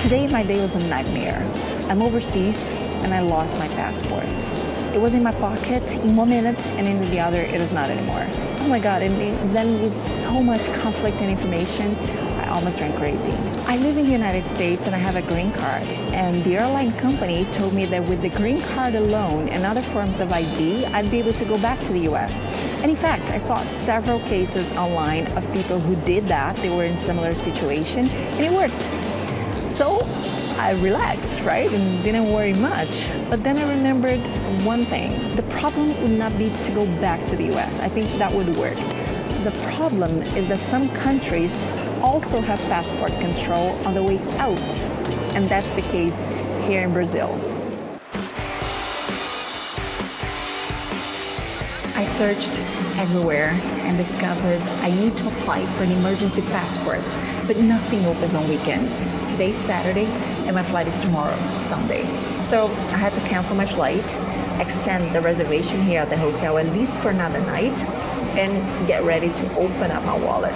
Today, my day was a nightmare. I'm overseas and I lost my passport. It was in my pocket in 1 minute and in the other, it was not anymore. Oh my God, and then with so much conflict and information, I almost went crazy. I live in the United States and I have a green card, and the airline company told me that with the green card alone and other forms of ID, I'd be able to go back to the US. And in fact, I saw several cases online of people who did that. They were in similar situation and it worked. So I relaxed, right, and didn't worry much. But then I remembered one thing. The problem would not be to go back to the US. I think that would work. The problem is that some countries also have passport control on the way out, and that's the case here in Brazil. I searched everywhere and discovered I need to apply for an emergency passport, but nothing opens on weekends. Today's Saturday and my flight is tomorrow, Sunday. So I had to cancel my flight, extend the reservation here at the hotel at least for another night, and get ready to open up my wallet.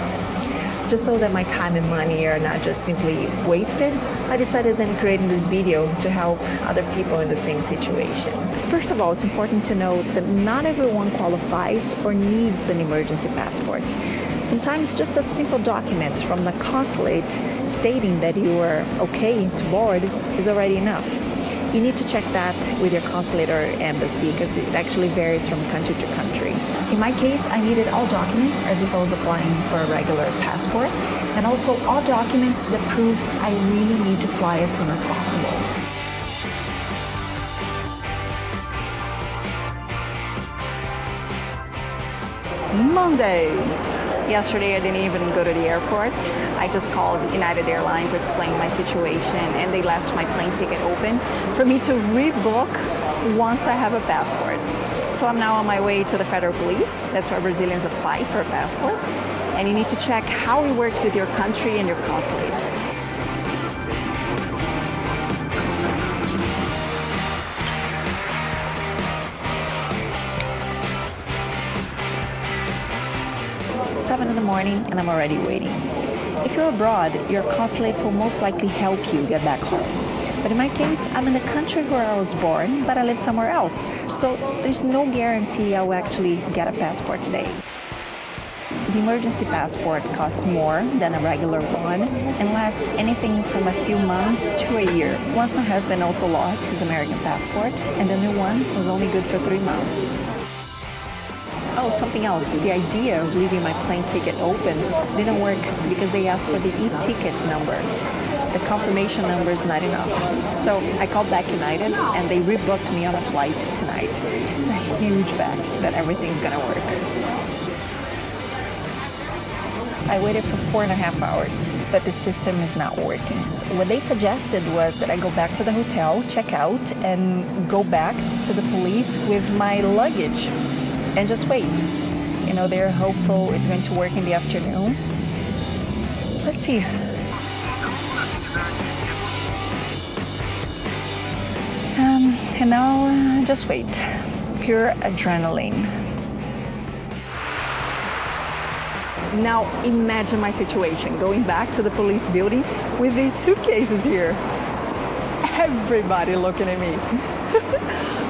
Just so that my time and money are not just simply wasted, I decided then creating this video to help other people in the same situation. First of all, it's important to note that not everyone qualifies or needs an emergency passport. Sometimes just a simple document from the consulate stating that you are okay to board is already enough. You need to check that with your consulate or embassy because it actually varies from country to country. In my case, I needed all documents as if I was applying for a regular passport, and also all documents that prove I really need to fly as soon as possible. Monday. Yesterday, I didn't even go to the airport. I just called United Airlines, explained my situation, and they left my plane ticket open for me to rebook once I have a passport. So I'm now on my way to the Federal Police. That's where Brazilians apply for a passport. And you need to check how it works with your country and your consulate. In the morning and I'm already waiting. If you're abroad, your consulate will most likely help you get back home. But in my case, I'm in the country where I was born, but I live somewhere else. So there's no guarantee I will actually get a passport today. The emergency passport costs more than a regular one and lasts anything from a few months to a year. Once my husband also lost his American passport, and the new one was only good for 3 months. Oh, something else. The idea of leaving my plane ticket open didn't work because they asked for the e-ticket number. The confirmation number is not enough. So I called back United and they rebooked me on a flight tonight. It's a huge bet that everything's gonna work. I waited for 4.5 hours, but the system is not working. What they suggested was that I go back to the hotel, check out, and go back to the police with my luggage. And just wait. You know, they're hopeful it's going to work in the afternoon. Let's see. And now, just wait. Pure adrenaline. Now, imagine my situation, going back to the police building with these suitcases here. Everybody looking at me.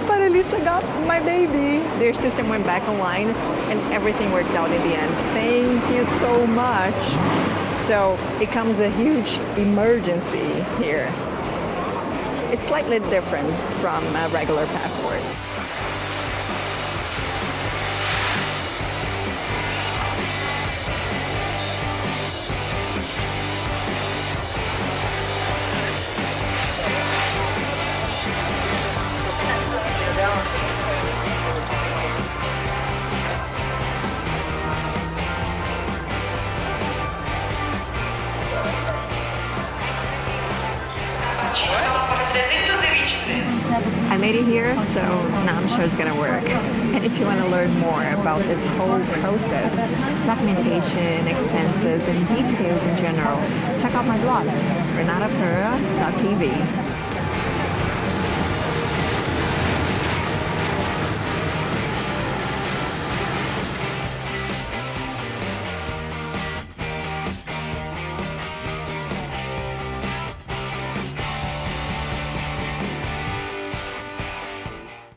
But at least I got my baby. Their system went back online and everything worked out in the end. Thank you so much. So it comes a huge emergency here. It's slightly different from a regular passport. I made it here, so now I'm sure it's gonna work. And if you want to learn more about this whole process, documentation, expenses, and details in general, check out my blog, renatapereira.tv.